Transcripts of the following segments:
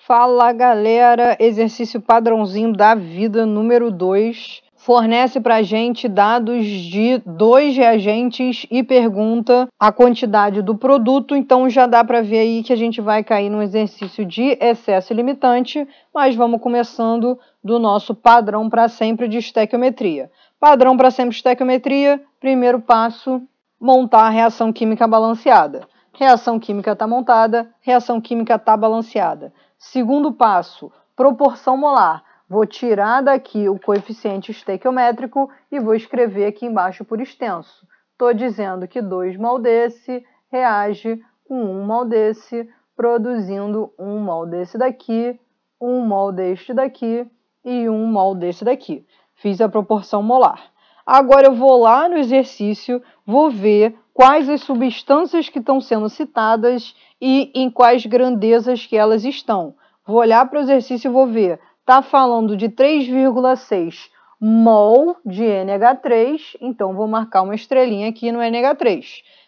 Fala galera, exercício padrãozinho da vida número 2, fornece para a gente dados de 2 reagentes e pergunta a quantidade do produto, então já dá para ver aí que a gente vai cair num exercício de excesso limitante, mas vamos começando do nosso padrão para sempre de estequiometria. Padrão para sempre de estequiometria, primeiro passo, montar a reação química balanceada. Reação química está montada, reação química está balanceada. Segundo passo, proporção molar. Vou tirar daqui o coeficiente estequiométrico e vou escrever aqui embaixo por extenso. Estou dizendo que 2 mol desse reage com 1 mol desse, produzindo 1 mol desse daqui, 1 mol deste daqui e 1 mol desse daqui. Fiz a proporção molar. Agora eu vou lá no exercício, vou ver quais as substâncias que estão sendo citadas e em quais grandezas que elas estão. Vou olhar para o exercício e vou ver. Está falando de 3,6 mol de NH3, então vou marcar uma estrelinha aqui no NH3.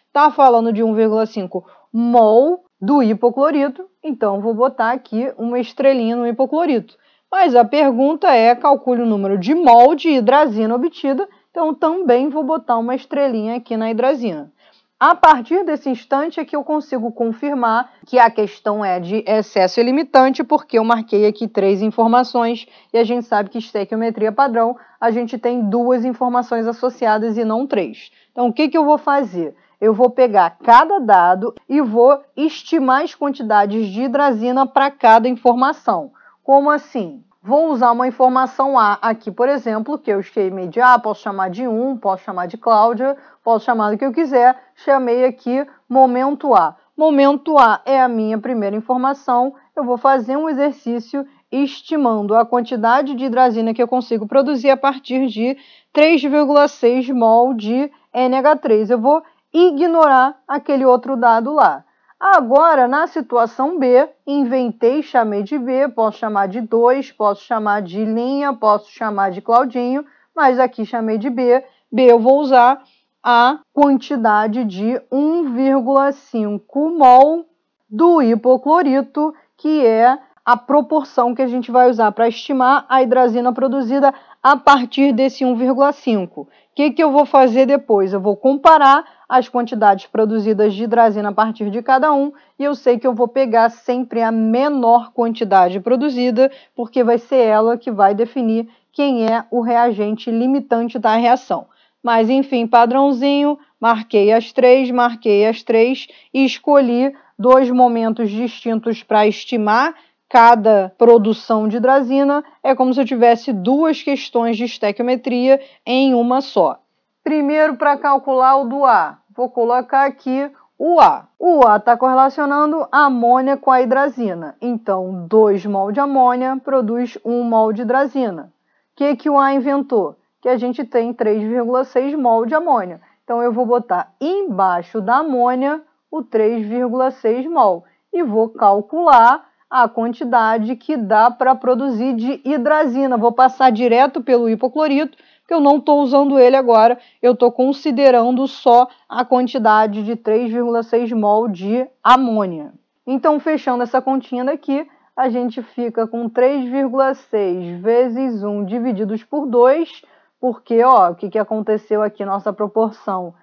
Está falando de 1,5 mol do hipoclorito, então vou botar aqui uma estrelinha no hipoclorito. Mas a pergunta é, calcule o número de mol de hidrazina obtida, então também vou botar uma estrelinha aqui na hidrazina. A partir desse instante é que eu consigo confirmar que a questão é de excesso ilimitante, porque eu marquei aqui 3 informações e a gente sabe que estequiometria padrão, a gente tem 2 informações associadas e não 3. Então, o que eu vou fazer? Eu vou pegar cada dado e vou estimar as quantidades de hidrazina para cada informação. Como assim? Vou usar uma informação A aqui, por exemplo, que eu chamei de A, posso chamar de 1, posso chamar de Cláudia, posso chamar do que eu quiser, chamei aqui momento A. Momento A é a minha primeira informação, eu vou fazer um exercício estimando a quantidade de hidrazina que eu consigo produzir a partir de 3,6 mol de NH3. Eu vou ignorar aquele outro dado lá. Agora, na situação B, inventei, chamei de B, posso chamar de 2, posso chamar de linha, posso chamar de Claudinho, mas aqui chamei de B. B eu vou usar a quantidade de 1,5 mol do hipoclorito, que é a proporção que a gente vai usar para estimar a hidrazina produzida a partir desse 1,5. O que eu vou fazer depois? Eu vou comparar as quantidades produzidas de hidrazina a partir de cada um, e eu sei que eu vou pegar sempre a menor quantidade produzida, porque vai ser ela que vai definir quem é o reagente limitante da reação. Mas, enfim, padrãozinho, marquei as 3 e escolhi 2 momentos distintos para estimar cada produção de hidrazina. É como se eu tivesse 2 questões de estequiometria em uma só. Primeiro, para calcular o do A, vou colocar aqui o A. O A está correlacionando a amônia com a hidrazina. Então, 2 mol de amônia produz 1 mol de hidrazina. O que o A inventou? Que a gente tem 3,6 mol de amônia. Então, eu vou botar embaixo da amônia o 3,6 mol e vou calcular a quantidade que dá para produzir de hidrazina. Vou passar direto pelo hipoclorito, porque eu não estou usando ele agora, eu estou considerando só a quantidade de 3,6 mol de amônia. Então, fechando essa continha daqui, a gente fica com 3,6 vezes 1 divididos por 2, porque ó, o que aconteceu aqui, nossa proporção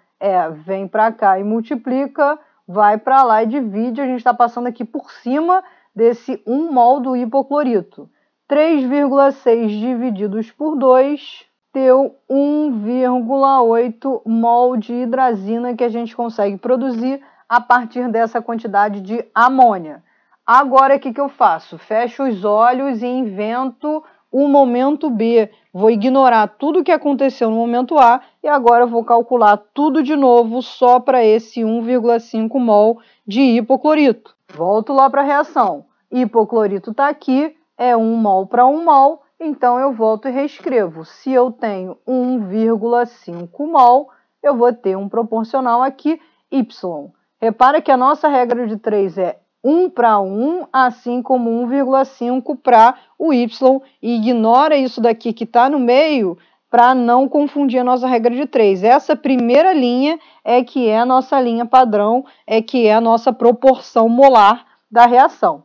vem para cá e multiplica, vai para lá e divide, a gente está passando aqui por cima desse 1 mol do hipoclorito. 3,6 divididos por 2 deu 1,8 mol de hidrazina que a gente consegue produzir a partir dessa quantidade de amônia. Agora, o que eu faço? Fecho os olhos e invento o momento B. Vou ignorar tudo o que aconteceu no momento A e agora eu vou calcular tudo de novo só para esse 1,5 mol de hipoclorito. Volto lá para a reação. Hipoclorito está aqui, é 1 mol para 1 mol, então eu volto e reescrevo. Se eu tenho 1,5 mol, eu vou ter um proporcional aqui, Y. Repara que a nossa regra de 3 é 1 para 1, assim como 1,5 para o Y. E ignora isso daqui que está no meio para não confundir a nossa regra de 3. Essa primeira linha é que é a nossa linha padrão, é que é a nossa proporção molar da reação.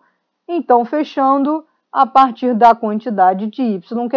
Então, fechando, a partir da quantidade de Y que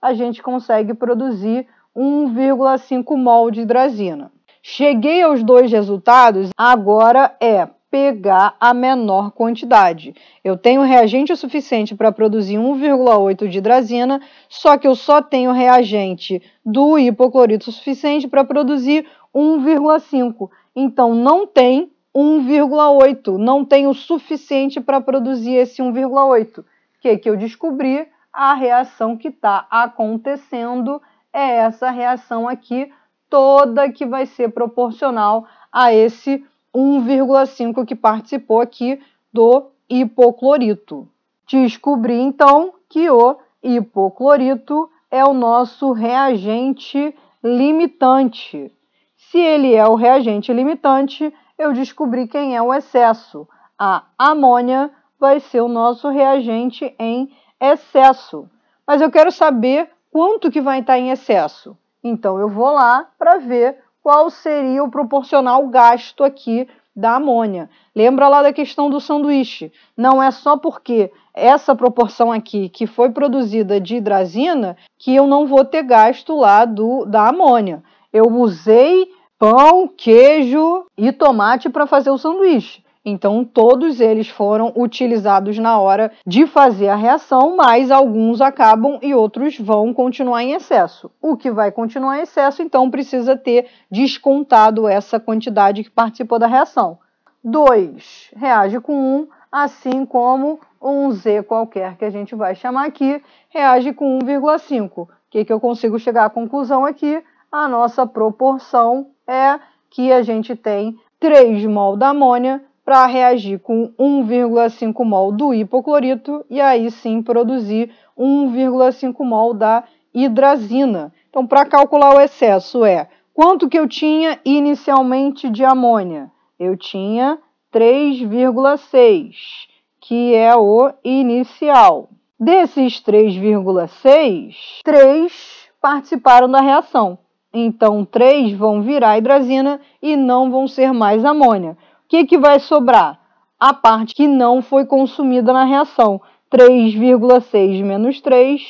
a gente consegue produzir 1,5 mol de hidrazina. Cheguei aos dois resultados, agora é pegar a menor quantidade. Eu tenho reagente o suficiente para produzir 1,8 de hidrazina, só que eu só tenho reagente do hipoclorito suficiente para produzir 1,5. Então, não tem 1,8, não tem o suficiente para produzir esse 1,8. O que eu descobri? A reação que está acontecendo é essa reação aqui, toda que vai ser proporcional a esse 1,5 que participou aqui do hipoclorito. Descobri, então, que o hipoclorito é o nosso reagente limitante. Se ele é o reagente limitante, eu descobri quem é o excesso. A amônia vai ser o nosso reagente em excesso. Mas eu quero saber quanto que vai estar em excesso. Então, eu vou lá para ver qual seria o proporcional gasto aqui da amônia. Lembra lá da questão do sanduíche. Não é só porque essa proporção aqui que foi produzida de hidrazina que eu não vou ter gasto lá da amônia. Eu usei pão, queijo e tomate para fazer o sanduíche. Então, todos eles foram utilizados na hora de fazer a reação, mas alguns acabam e outros vão continuar em excesso. O que vai continuar em excesso, então, precisa ter descontado essa quantidade que participou da reação. 2 reage com 1, assim como um Z qualquer que a gente vai chamar aqui, reage com 1,5. O que eu consigo chegar à conclusão aqui? A nossa proporção é que a gente tem 3 mol da amônia para reagir com 1,5 mol do hipoclorito e aí sim produzir 1,5 mol da hidrazina. Então, para calcular o excesso quanto que eu tinha inicialmente de amônia? Eu tinha 3,6, que é o inicial. Desses 3,6, 3 participaram da reação. Então, 3 vão virar hidrazina e não vão ser mais amônia. O que vai sobrar? A parte que não foi consumida na reação. 3,6 menos 3,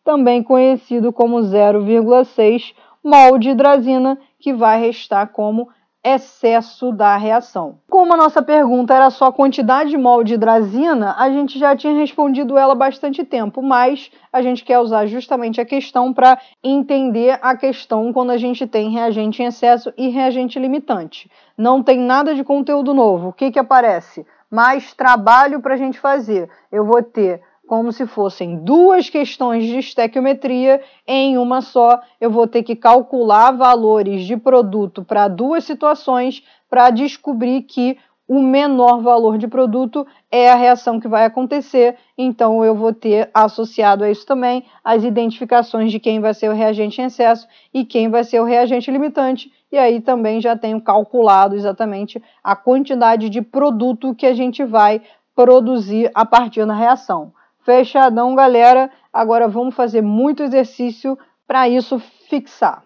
também conhecido como 0,6 mol de hidrazina, que vai restar como excesso da reação. Como a nossa pergunta era só a quantidade de mol de hidrazina, a gente já tinha respondido ela há bastante tempo, mas a gente quer usar justamente a questão para entender a questão quando a gente tem reagente em excesso e reagente limitante. Não tem nada de conteúdo novo. O que aparece? Mais trabalho para a gente fazer. Eu vou ter como se fossem 2 questões de estequiometria em uma só. Eu vou ter que calcular valores de produto para 2 situações para descobrir que o menor valor de produto é a reação que vai acontecer. Então, eu vou ter associado a isso também as identificações de quem vai ser o reagente em excesso e quem vai ser o reagente limitante. E aí também já tenho calculado exatamente a quantidade de produto que a gente vai produzir a partir da reação. Fechadão, galera. Agora vamos fazer muito exercício para isso fixar.